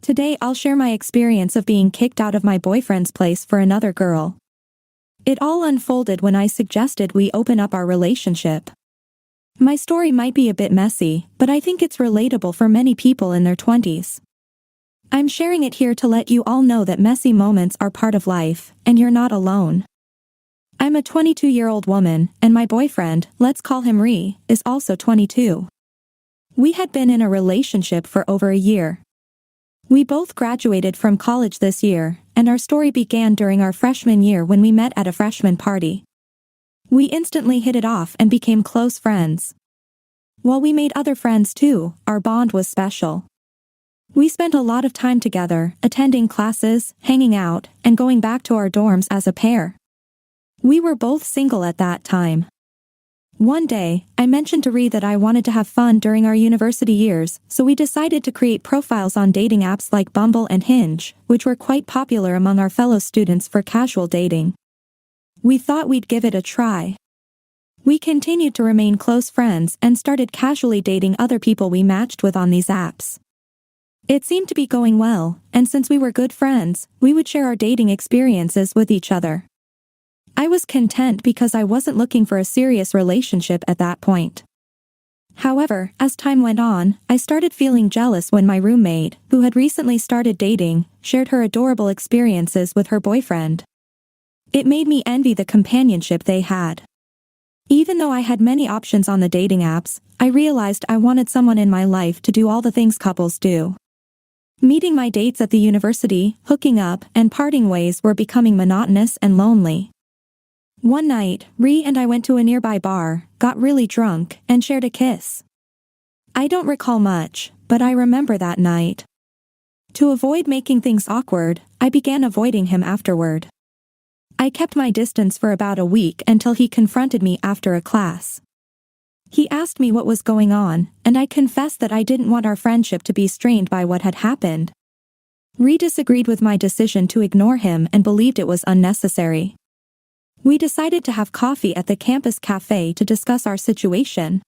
Today I'll share my experience of being kicked out of my boyfriend's place for another girl. It all unfolded when I suggested we open up our relationship. My story might be a bit messy, but I think it's relatable for many people in their 20s. I'm sharing it here to let you all know that messy moments are part of life, and you're not alone. I'm a 22-year-old woman, and my boyfriend, let's call him Ree, is also 22. We had been in a relationship for over a year. We both graduated from college this year, and our story began during our freshman year when we met at a freshman party. We instantly hit it off and became close friends. While we made other friends too, our bond was special. We spent a lot of time together, attending classes, hanging out, and going back to our dorms as a pair. We were both single at that time. One day, I mentioned to Ree that I wanted to have fun during our university years, so we decided to create profiles on dating apps like Bumble and Hinge, which were quite popular among our fellow students for casual dating. We thought we'd give it a try. We continued to remain close friends and started casually dating other people we matched with on these apps. It seemed to be going well, and since we were good friends, we would share our dating experiences with each other. I was content because I wasn't looking for a serious relationship at that point. However, as time went on, I started feeling jealous when my roommate, who had recently started dating, shared her adorable experiences with her boyfriend. It made me envy the companionship they had. Even though I had many options on the dating apps, I realized I wanted someone in my life to do all the things couples do. Meeting my dates at the university, hooking up, and parting ways were becoming monotonous and lonely. One night, Ree and I went to a nearby bar, got really drunk, and shared a kiss. I don't recall much, but I remember that night. To avoid making things awkward, I began avoiding him afterward. I kept my distance for about a week until he confronted me after a class. He asked me what was going on, and I confessed that I didn't want our friendship to be strained by what had happened. Ree disagreed with my decision to ignore him and believed it was unnecessary. We decided to have coffee at the campus cafe to discuss our situation.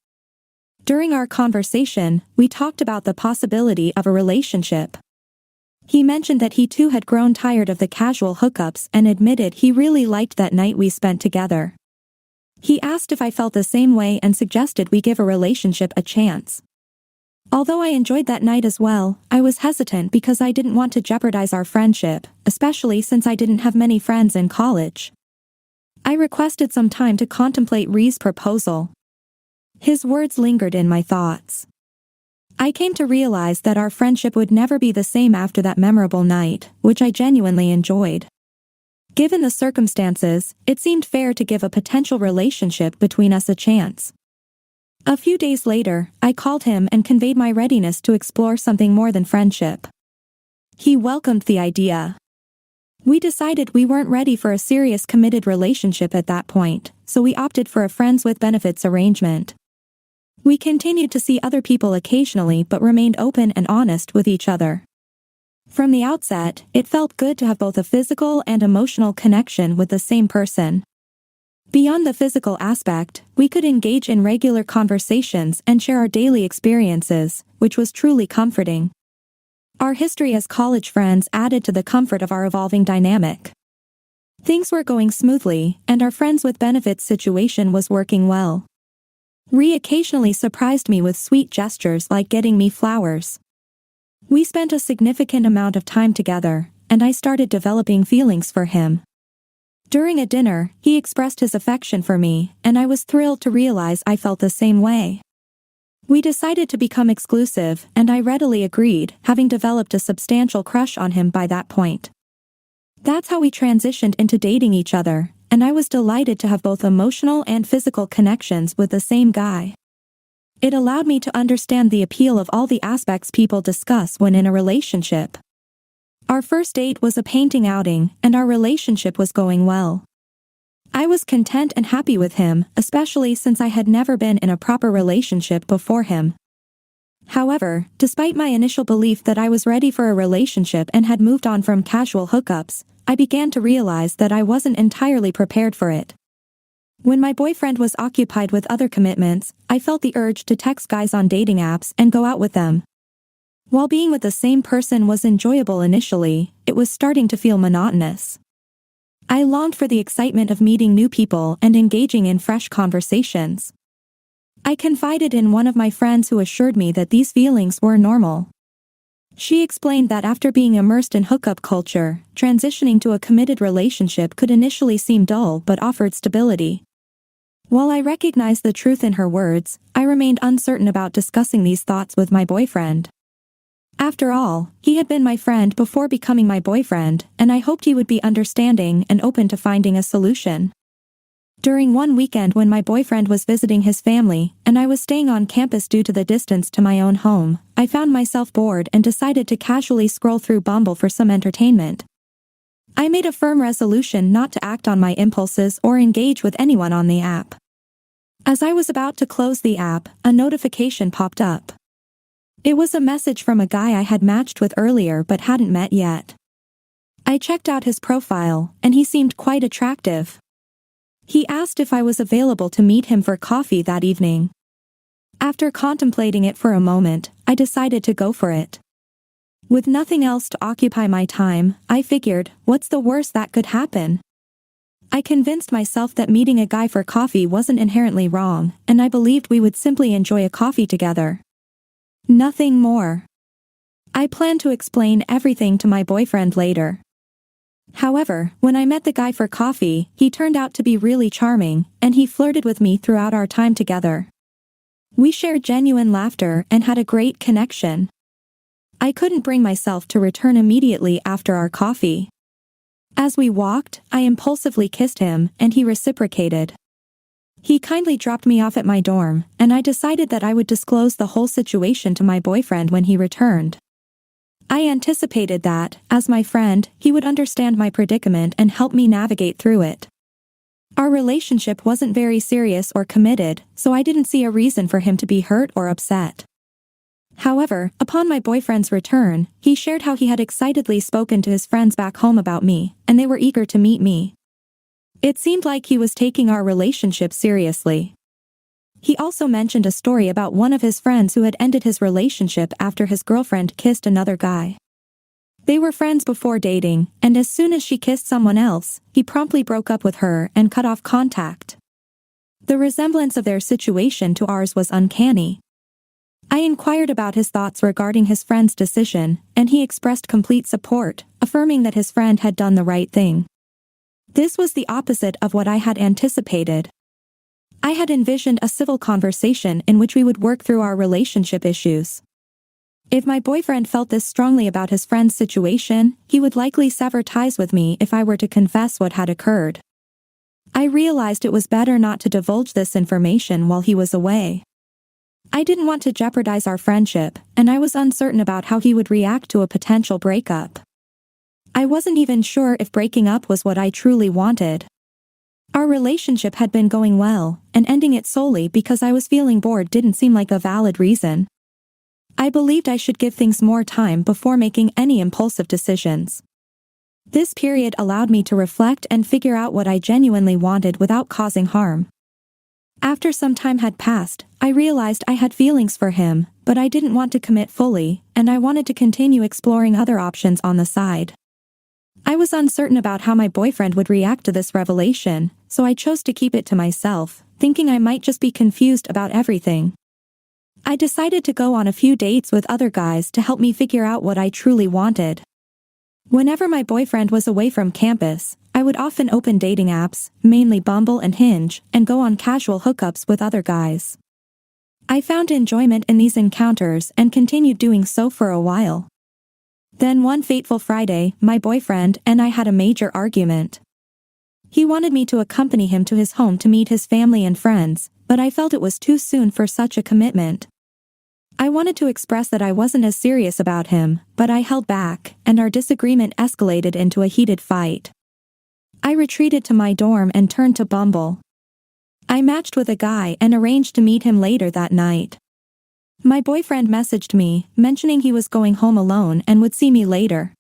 During our conversation, we talked about the possibility of a relationship. He mentioned that he too had grown tired of the casual hookups and admitted he really liked that night we spent together. He asked if I felt the same way and suggested we give a relationship a chance. Although I enjoyed that night as well, I was hesitant because I didn't want to jeopardize our friendship, especially since I didn't have many friends in college. I requested some time to contemplate Ree's proposal. His words lingered in my thoughts. I came to realize that our friendship would never be the same after that memorable night, which I genuinely enjoyed. Given the circumstances, it seemed fair to give a potential relationship between us a chance. A few days later, I called him and conveyed my readiness to explore something more than friendship. He welcomed the idea. We decided we weren't ready for a serious committed relationship at that point, so we opted for a friends with benefits arrangement. We continued to see other people occasionally but remained open and honest with each other. From the outset, it felt good to have both a physical and emotional connection with the same person. Beyond the physical aspect, we could engage in regular conversations and share our daily experiences, which was truly comforting. Our history as college friends added to the comfort of our evolving dynamic. Things were going smoothly, and our friends with benefits situation was working well. Ree occasionally surprised me with sweet gestures like getting me flowers. We spent a significant amount of time together, and I started developing feelings for him. During a dinner, he expressed his affection for me, and I was thrilled to realize I felt the same way. We decided to become exclusive, and I readily agreed, having developed a substantial crush on him by that point. That's how we transitioned into dating each other, and I was delighted to have both emotional and physical connections with the same guy. It allowed me to understand the appeal of all the aspects people discuss when in a relationship. Our first date was a painting outing, and our relationship was going well. I was content and happy with him, especially since I had never been in a proper relationship before him. However, despite my initial belief that I was ready for a relationship and had moved on from casual hookups, I began to realize that I wasn't entirely prepared for it. When my boyfriend was occupied with other commitments, I felt the urge to text guys on dating apps and go out with them. While being with the same person was enjoyable initially, it was starting to feel monotonous. I longed for the excitement of meeting new people and engaging in fresh conversations. I confided in one of my friends who assured me that these feelings were normal. She explained that after being immersed in hookup culture, transitioning to a committed relationship could initially seem dull but offered stability. While I recognized the truth in her words, I remained uncertain about discussing these thoughts with my boyfriend. After all, he had been my friend before becoming my boyfriend, and I hoped he would be understanding and open to finding a solution. During one weekend when my boyfriend was visiting his family, and I was staying on campus due to the distance to my own home, I found myself bored and decided to casually scroll through Bumble for some entertainment. I made a firm resolution not to act on my impulses or engage with anyone on the app. As I was about to close the app, a notification popped up. It was a message from a guy I had matched with earlier but hadn't met yet. I checked out his profile, and he seemed quite attractive. He asked if I was available to meet him for coffee that evening. After contemplating it for a moment, I decided to go for it. With nothing else to occupy my time, I figured, what's the worst that could happen? I convinced myself that meeting a guy for coffee wasn't inherently wrong, and I believed we would simply enjoy a coffee together. Nothing more. I planned to explain everything to my boyfriend later. However, when I met the guy for coffee, he turned out to be really charming, and he flirted with me throughout our time together. We shared genuine laughter and had a great connection. I couldn't bring myself to return immediately after our coffee. As we walked, I impulsively kissed him, and he reciprocated. He kindly dropped me off at my dorm, and I decided that I would disclose the whole situation to my boyfriend when he returned. I anticipated that, as my friend, he would understand my predicament and help me navigate through it. Our relationship wasn't very serious or committed, so I didn't see a reason for him to be hurt or upset. However, upon my boyfriend's return, he shared how he had excitedly spoken to his friends back home about me, and they were eager to meet me. It seemed like he was taking our relationship seriously. He also mentioned a story about one of his friends who had ended his relationship after his girlfriend kissed another guy. They were friends before dating, and as soon as she kissed someone else, he promptly broke up with her and cut off contact. The resemblance of their situation to ours was uncanny. I inquired about his thoughts regarding his friend's decision, and he expressed complete support, affirming that his friend had done the right thing. This was the opposite of what I had anticipated. I had envisioned a civil conversation in which we would work through our relationship issues. If my boyfriend felt this strongly about his friend's situation, he would likely sever ties with me if I were to confess what had occurred. I realized it was better not to divulge this information while he was away. I didn't want to jeopardize our friendship, and I was uncertain about how he would react to a potential breakup. I wasn't even sure if breaking up was what I truly wanted. Our relationship had been going well, and ending it solely because I was feeling bored didn't seem like a valid reason. I believed I should give things more time before making any impulsive decisions. This period allowed me to reflect and figure out what I genuinely wanted without causing harm. After some time had passed, I realized I had feelings for him, but I didn't want to commit fully, and I wanted to continue exploring other options on the side. I was uncertain about how my boyfriend would react to this revelation, so I chose to keep it to myself, thinking I might just be confused about everything. I decided to go on a few dates with other guys to help me figure out what I truly wanted. Whenever my boyfriend was away from campus, I would often open dating apps, mainly Bumble and Hinge, and go on casual hookups with other guys. I found enjoyment in these encounters and continued doing so for a while. Then one fateful Friday, my boyfriend and I had a major argument. He wanted me to accompany him to his home to meet his family and friends, but I felt it was too soon for such a commitment. I wanted to express that I wasn't as serious about him, but I held back, and our disagreement escalated into a heated fight. I retreated to my dorm and turned to Bumble. I matched with a guy and arranged to meet him later that night. My boyfriend messaged me, mentioning he was going home alone and would see me later.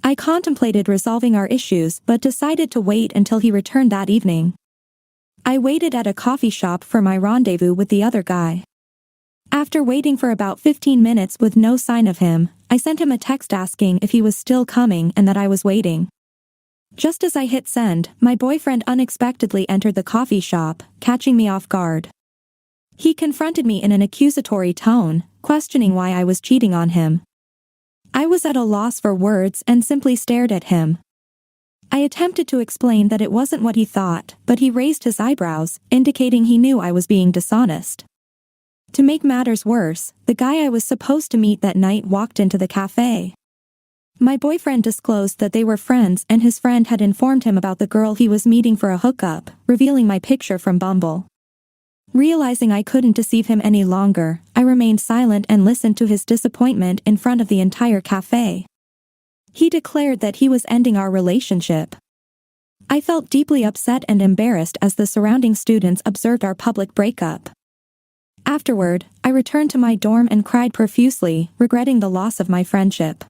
I contemplated resolving our issues but decided to wait until he returned that evening. I waited at a coffee shop for my rendezvous with the other guy. After waiting for about 15 minutes with no sign of him, I sent him a text asking if he was still coming and that I was waiting. Just as I hit send, my boyfriend unexpectedly entered the coffee shop, catching me off guard. He confronted me in an accusatory tone, questioning why I was cheating on him. I was at a loss for words and simply stared at him. I attempted to explain that it wasn't what he thought, but he raised his eyebrows, indicating he knew I was being dishonest. To make matters worse, the guy I was supposed to meet that night walked into the cafe. My boyfriend disclosed that they were friends and his friend had informed him about the girl he was meeting for a hookup, revealing my picture from Bumble. Realizing I couldn't deceive him any longer, I remained silent and listened to his disappointment in front of the entire cafe. He declared that he was ending our relationship. I felt deeply upset and embarrassed as the surrounding students observed our public breakup. Afterward, I returned to my dorm and cried profusely, regretting the loss of my friendship.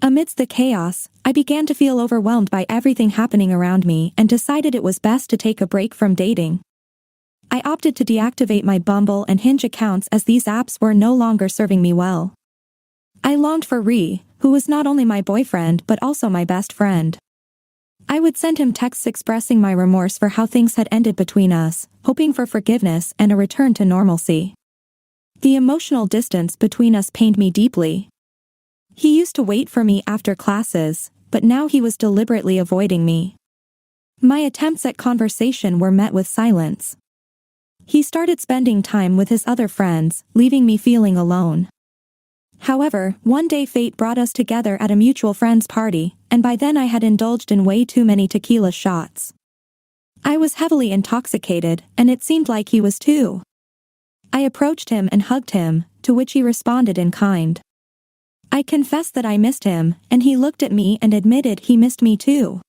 Amidst the chaos, I began to feel overwhelmed by everything happening around me and decided it was best to take a break from dating. I opted to deactivate my Bumble and Hinge accounts as these apps were no longer serving me well. I longed for Ree, who was not only my boyfriend but also my best friend. I would send him texts expressing my remorse for how things had ended between us, hoping for forgiveness and a return to normalcy. The emotional distance between us pained me deeply. He used to wait for me after classes, but now he was deliberately avoiding me. My attempts at conversation were met with silence. He started spending time with his other friends, leaving me feeling alone. However, one day fate brought us together at a mutual friend's party, and by then I had indulged in way too many tequila shots. I was heavily intoxicated, and it seemed like he was too. I approached him and hugged him, to which he responded in kind. I confessed that I missed him, and he looked at me and admitted he missed me too.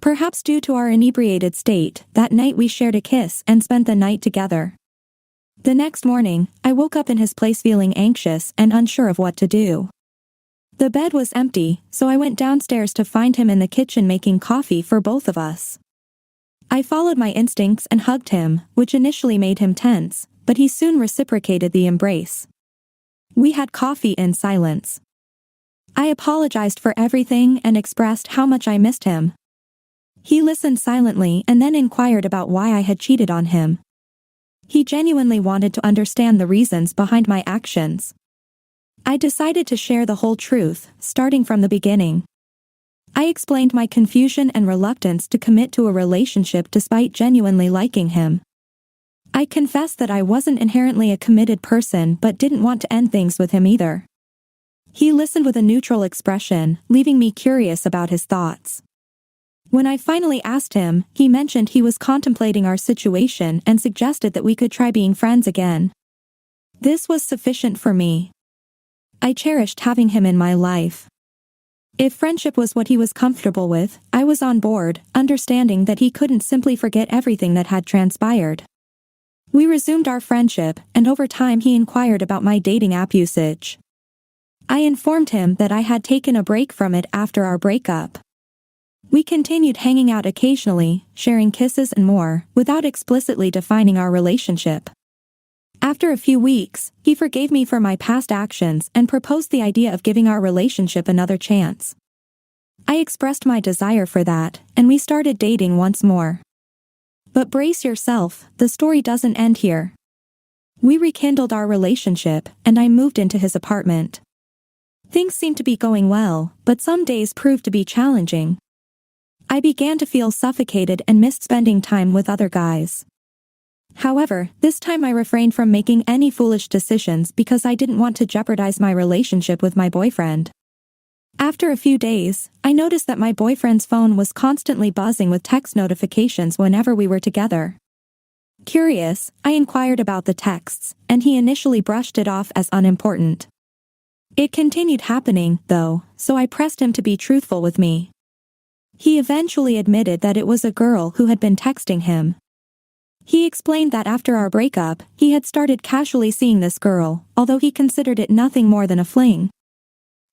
Perhaps due to our inebriated state, that night we shared a kiss and spent the night together. The next morning, I woke up in his place feeling anxious and unsure of what to do. The bed was empty, so I went downstairs to find him in the kitchen making coffee for both of us. I followed my instincts and hugged him, which initially made him tense, but he soon reciprocated the embrace. We had coffee in silence. I apologized for everything and expressed how much I missed him. He listened silently and then inquired about why I had cheated on him. He genuinely wanted to understand the reasons behind my actions. I decided to share the whole truth, starting from the beginning. I explained my confusion and reluctance to commit to a relationship despite genuinely liking him. I confessed that I wasn't inherently a committed person but didn't want to end things with him either. He listened with a neutral expression, leaving me curious about his thoughts. When I finally asked him, he mentioned he was contemplating our situation and suggested that we could try being friends again. This was sufficient for me. I cherished having him in my life. If friendship was what he was comfortable with, I was on board, understanding that he couldn't simply forget everything that had transpired. We resumed our friendship, and over time he inquired about my dating app usage. I informed him that I had taken a break from it after our breakup. We continued hanging out occasionally, sharing kisses and more, without explicitly defining our relationship. After a few weeks, he forgave me for my past actions and proposed the idea of giving our relationship another chance. I expressed my desire for that, and we started dating once more. But brace yourself, the story doesn't end here. We rekindled our relationship, and I moved into his apartment. Things seemed to be going well, but some days proved to be challenging. I began to feel suffocated and missed spending time with other guys. However, this time I refrained from making any foolish decisions because I didn't want to jeopardize my relationship with my boyfriend. After a few days, I noticed that my boyfriend's phone was constantly buzzing with text notifications whenever we were together. Curious, I inquired about the texts, and he initially brushed it off as unimportant. It continued happening, though, so I pressed him to be truthful with me. He eventually admitted that it was a girl who had been texting him. He explained that after our breakup, he had started casually seeing this girl, although he considered it nothing more than a fling.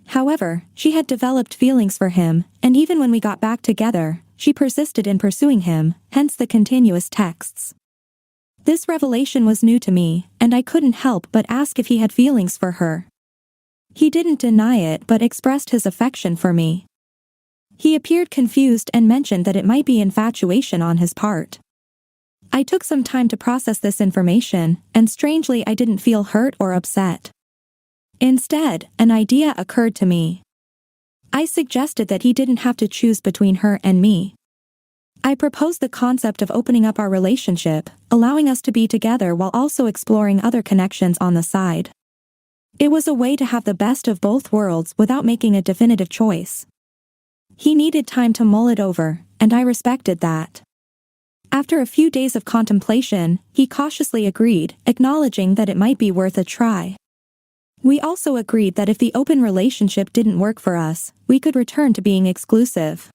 However, she had developed feelings for him, and even when we got back together, she persisted in pursuing him, hence the continuous texts. This revelation was new to me, and I couldn't help but ask if he had feelings for her. He didn't deny it but expressed his affection for me. He appeared confused and mentioned that it might be infatuation on his part. I took some time to process this information, and strangely I didn't feel hurt or upset. Instead, an idea occurred to me. I suggested that he didn't have to choose between her and me. I proposed the concept of opening up our relationship, allowing us to be together while also exploring other connections on the side. It was a way to have the best of both worlds without making a definitive choice. He needed time to mull it over, and I respected that. After a few days of contemplation, he cautiously agreed, acknowledging that it might be worth a try. We also agreed that if the open relationship didn't work for us, we could return to being exclusive.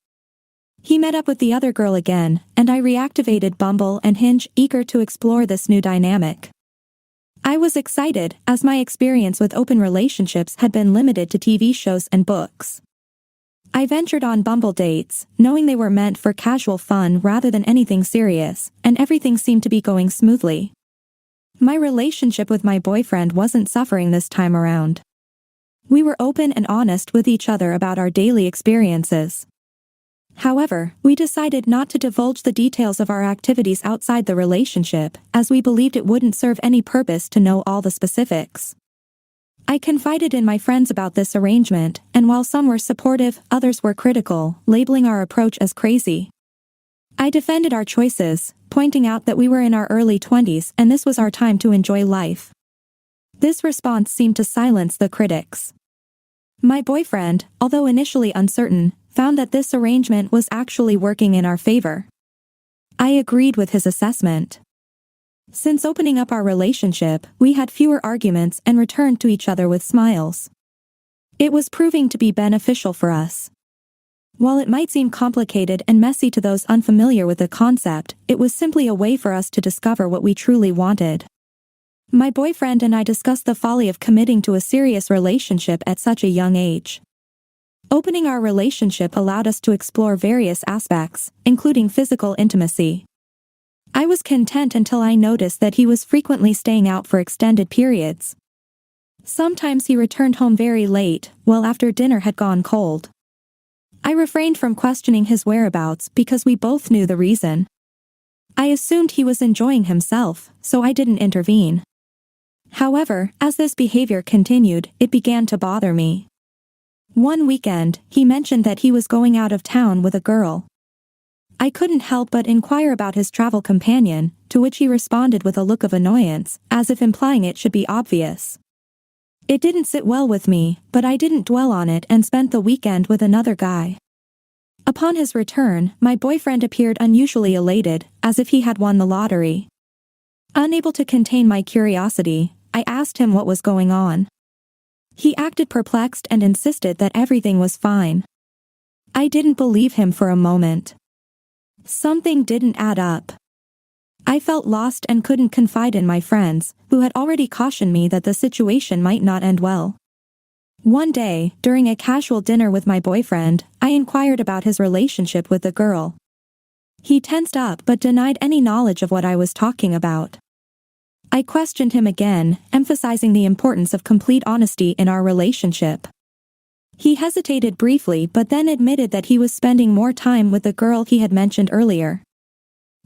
He met up with the other girl again, and I reactivated Bumble and Hinge, eager to explore this new dynamic. I was excited, as my experience with open relationships had been limited to TV shows and books. I ventured on Bumble dates, knowing they were meant for casual fun rather than anything serious, and everything seemed to be going smoothly. My relationship with my boyfriend wasn't suffering this time around. We were open and honest with each other about our daily experiences. However, we decided not to divulge the details of our activities outside the relationship, as we believed it wouldn't serve any purpose to know all the specifics. I confided in my friends about this arrangement, and while some were supportive, others were critical, labeling our approach as crazy. I defended our choices, pointing out that we were in our early 20s and this was our time to enjoy life. This response seemed to silence the critics. My boyfriend, although initially uncertain, found that this arrangement was actually working in our favor. I agreed with his assessment. Since opening up our relationship, we had fewer arguments and returned to each other with smiles. It was proving to be beneficial for us. While it might seem complicated and messy to those unfamiliar with the concept, it was simply a way for us to discover what we truly wanted. My boyfriend and I discussed the folly of committing to a serious relationship at such a young age. Opening our relationship allowed us to explore various aspects, including physical intimacy. I was content until I noticed that he was frequently staying out for extended periods. Sometimes he returned home very late, well after dinner had gone cold. I refrained from questioning his whereabouts because we both knew the reason. I assumed he was enjoying himself, so I didn't intervene. However, as this behavior continued, it began to bother me. One weekend, he mentioned that he was going out of town with a girl. I couldn't help but inquire about his travel companion, to which he responded with a look of annoyance, as if implying it should be obvious. It didn't sit well with me, but I didn't dwell on it and spent the weekend with another guy. Upon his return, my boyfriend appeared unusually elated, as if he had won the lottery. Unable to contain my curiosity, I asked him what was going on. He acted perplexed and insisted that everything was fine. I didn't believe him for a moment. Something didn't add up. I felt lost and couldn't confide in my friends, who had already cautioned me that the situation might not end well. One day, during a casual dinner with my boyfriend, I inquired about his relationship with the girl. He tensed up but denied any knowledge of what I was talking about. I questioned him again, emphasizing the importance of complete honesty in our relationship. He hesitated briefly but then admitted that he was spending more time with the girl he had mentioned earlier.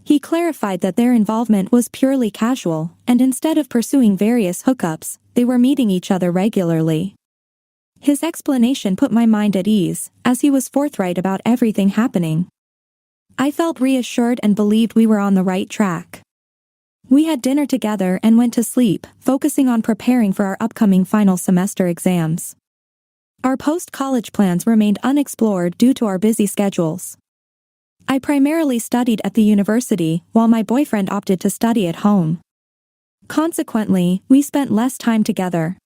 He clarified that their involvement was purely casual, and instead of pursuing various hookups, they were meeting each other regularly. His explanation put my mind at ease, as he was forthright about everything happening. I felt reassured and believed we were on the right track. We had dinner together and went to sleep, focusing on preparing for our upcoming final semester exams. Our post-college plans remained unexplored due to our busy schedules. I primarily studied at the university, while my boyfriend opted to study at home. Consequently, we spent less time together.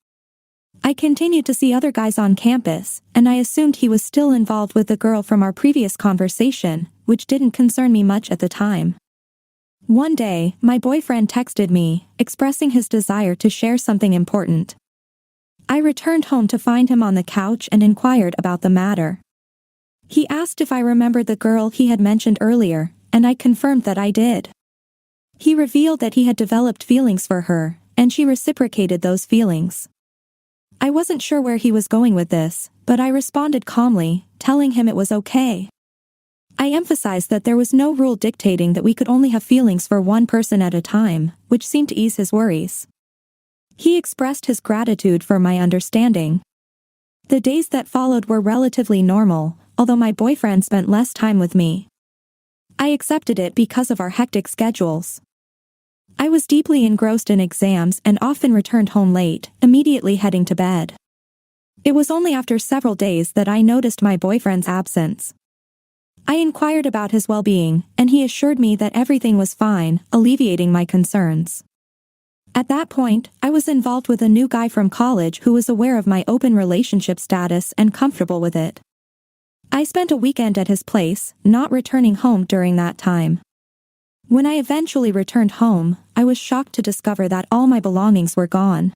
I continued to see other guys on campus, and I assumed he was still involved with the girl from our previous conversation, which didn't concern me much at the time. One day, my boyfriend texted me, expressing his desire to share something important. I returned home to find him on the couch and inquired about the matter. He asked if I remembered the girl he had mentioned earlier, and I confirmed that I did. He revealed that he had developed feelings for her, and she reciprocated those feelings. I wasn't sure where he was going with this, but I responded calmly, telling him it was okay. I emphasized that there was no rule dictating that we could only have feelings for one person at a time, which seemed to ease his worries. He expressed his gratitude for my understanding. The days that followed were relatively normal, although my boyfriend spent less time with me. I accepted it because of our hectic schedules. I was deeply engrossed in exams and often returned home late, immediately heading to bed. It was only after several days that I noticed my boyfriend's absence. I inquired about his well-being, and he assured me that everything was fine, alleviating my concerns. At that point, I was involved with a new guy from college who was aware of my open relationship status and comfortable with it. I spent a weekend at his place, not returning home during that time. When I eventually returned home, I was shocked to discover that all my belongings were gone.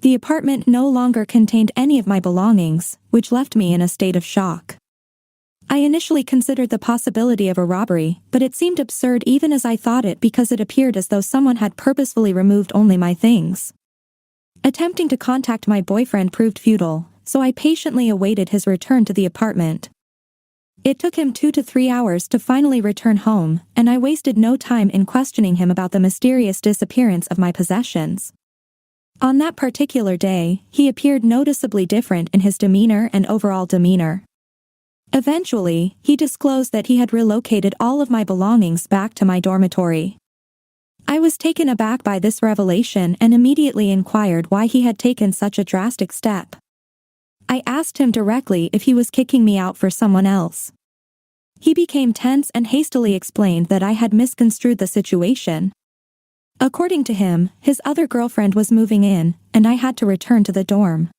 The apartment no longer contained any of my belongings, which left me in a state of shock. I initially considered the possibility of a robbery, but it seemed absurd even as I thought it because it appeared as though someone had purposefully removed only my things. Attempting to contact my boyfriend proved futile, so I patiently awaited his return to the apartment. It took him 2 to 3 hours to finally return home, and I wasted no time in questioning him about the mysterious disappearance of my possessions. On that particular day, he appeared noticeably different in his demeanor and overall demeanor. Eventually, he disclosed that he had relocated all of my belongings back to my dormitory. I was taken aback by this revelation and immediately inquired why he had taken such a drastic step. I asked him directly if he was kicking me out for someone else. He became tense and hastily explained that I had misconstrued the situation. According to him, his other girlfriend was moving in, and I had to return to the dorm.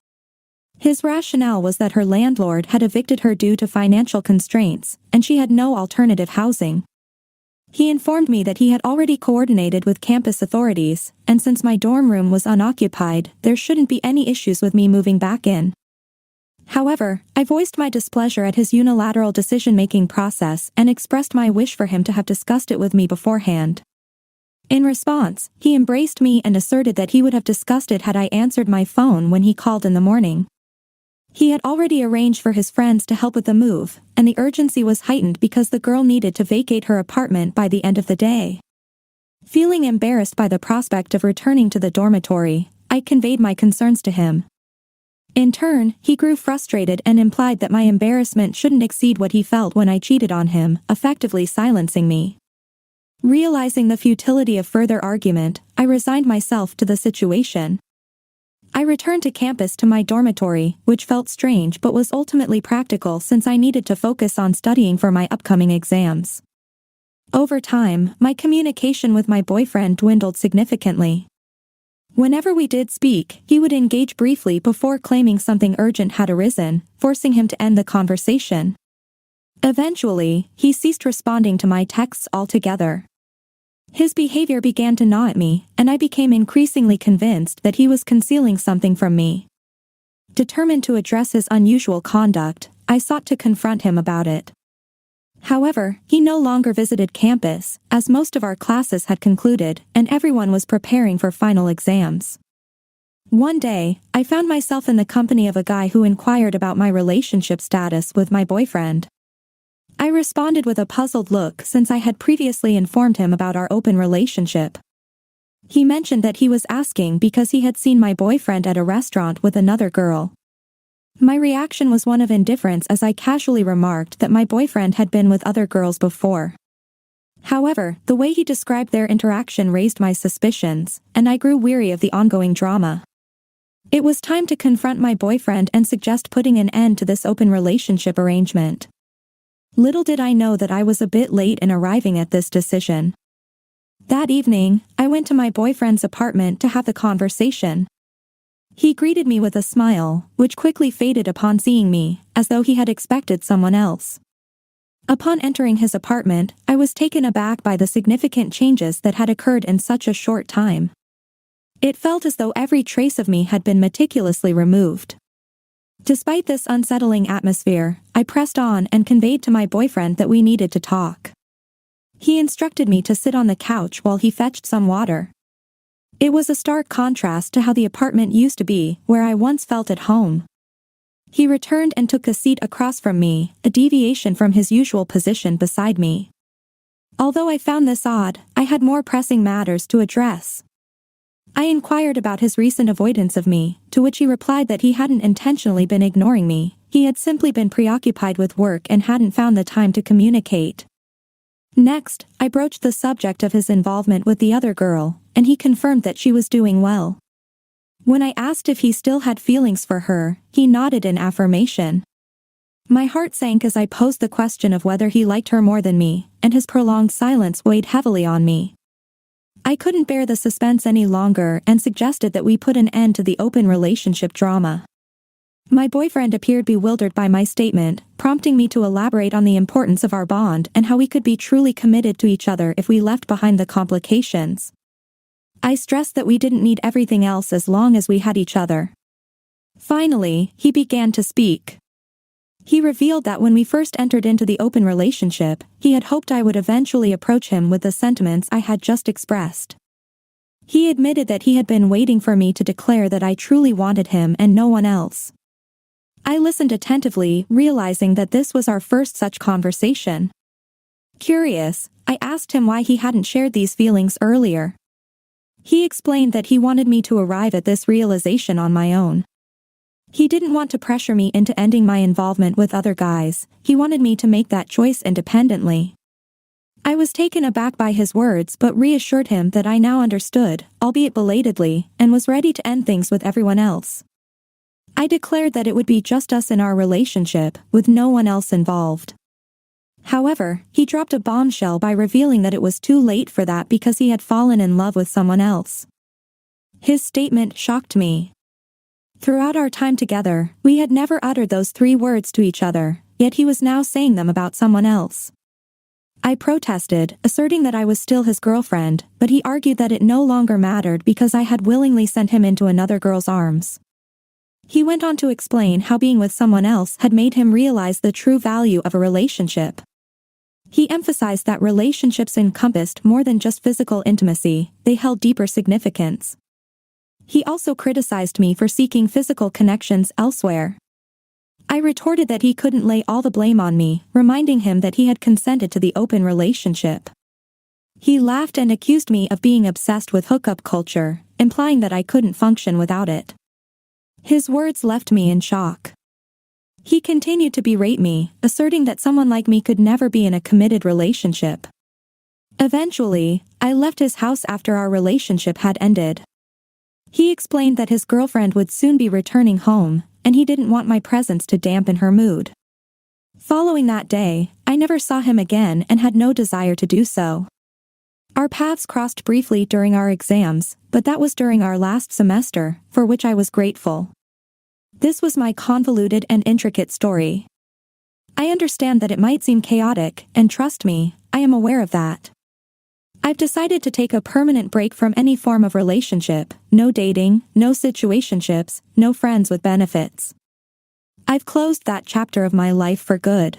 His rationale was that her landlord had evicted her due to financial constraints, and she had no alternative housing. He informed me that he had already coordinated with campus authorities, and since my dorm room was unoccupied, there shouldn't be any issues with me moving back in. However, I voiced my displeasure at his unilateral decision-making process and expressed my wish for him to have discussed it with me beforehand. In response, he embraced me and asserted that he would have discussed it had I answered my phone when he called in the morning. He had already arranged for his friends to help with the move, and the urgency was heightened because the girl needed to vacate her apartment by the end of the day. Feeling embarrassed by the prospect of returning to the dormitory, I conveyed my concerns to him. In turn, he grew frustrated and implied that my embarrassment shouldn't exceed what he felt when I cheated on him, effectively silencing me. Realizing the futility of further argument, I resigned myself to the situation. I returned to campus to my dormitory, which felt strange but was ultimately practical since I needed to focus on studying for my upcoming exams. Over time, my communication with my boyfriend dwindled significantly. Whenever we did speak, he would engage briefly before claiming something urgent had arisen, forcing him to end the conversation. Eventually, he ceased responding to my texts altogether. His behavior began to gnaw at me, and I became increasingly convinced that he was concealing something from me. Determined to address his unusual conduct, I sought to confront him about it. However, he no longer visited campus, as most of our classes had concluded, and everyone was preparing for final exams. One day, I found myself in the company of a guy who inquired about my relationship status with my boyfriend. I responded with a puzzled look since I had previously informed him about our open relationship. He mentioned that he was asking because he had seen my boyfriend at a restaurant with another girl. My reaction was one of indifference as I casually remarked that my boyfriend had been with other girls before. However, the way he described their interaction raised my suspicions, and I grew weary of the ongoing drama. It was time to confront my boyfriend and suggest putting an end to this open relationship arrangement. Little did I know that I was a bit late in arriving at this decision. That evening, I went to my boyfriend's apartment to have the conversation. He greeted me with a smile, which quickly faded upon seeing me, as though he had expected someone else. Upon entering his apartment, I was taken aback by the significant changes that had occurred in such a short time. It felt as though every trace of me had been meticulously removed. Despite this unsettling atmosphere, I pressed on and conveyed to my boyfriend that we needed to talk. He instructed me to sit on the couch while he fetched some water. It was a stark contrast to how the apartment used to be, where I once felt at home. He returned and took a seat across from me, a deviation from his usual position beside me. Although I found this odd, I had more pressing matters to address. I inquired about his recent avoidance of me, to which he replied that he hadn't intentionally been ignoring me, he had simply been preoccupied with work and hadn't found the time to communicate. Next, I broached the subject of his involvement with the other girl, and he confirmed that she was doing well. When I asked if he still had feelings for her, he nodded in affirmation. My heart sank as I posed the question of whether he liked her more than me, and his prolonged silence weighed heavily on me. I couldn't bear the suspense any longer and suggested that we put an end to the open relationship drama. My boyfriend appeared bewildered by my statement, prompting me to elaborate on the importance of our bond and how we could be truly committed to each other if we left behind the complications. I stressed that we didn't need everything else as long as we had each other. Finally, he began to speak. He revealed that when we first entered into the open relationship, he had hoped I would eventually approach him with the sentiments I had just expressed. He admitted that he had been waiting for me to declare that I truly wanted him and no one else. I listened attentively, realizing that this was our first such conversation. Curious, I asked him why he hadn't shared these feelings earlier. He explained that he wanted me to arrive at this realization on my own. He didn't want to pressure me into ending my involvement with other guys, he wanted me to make that choice independently. I was taken aback by his words but reassured him that I now understood, albeit belatedly, and was ready to end things with everyone else. I declared that it would be just us in our relationship, with no one else involved. However, he dropped a bombshell by revealing that it was too late for that because he had fallen in love with someone else. His statement shocked me. Throughout our time together, we had never uttered those 3 words to each other, yet he was now saying them about someone else. I protested, asserting that I was still his girlfriend, but he argued that it no longer mattered because I had willingly sent him into another girl's arms. He went on to explain how being with someone else had made him realize the true value of a relationship. He emphasized that relationships encompassed more than just physical intimacy, they held deeper significance. He also criticized me for seeking physical connections elsewhere. I retorted that he couldn't lay all the blame on me, reminding him that he had consented to the open relationship. He laughed and accused me of being obsessed with hookup culture, implying that I couldn't function without it. His words left me in shock. He continued to berate me, asserting that someone like me could never be in a committed relationship. Eventually, I left his house after our relationship had ended. He explained that his girlfriend would soon be returning home, and he didn't want my presence to dampen her mood. Following that day, I never saw him again and had no desire to do so. Our paths crossed briefly during our exams, but that was during our last semester, for which I was grateful. This was my convoluted and intricate story. I understand that it might seem chaotic, and trust me, I am aware of that. I've decided to take a permanent break from any form of relationship, no dating, no situationships, no friends with benefits. I've closed that chapter of my life for good.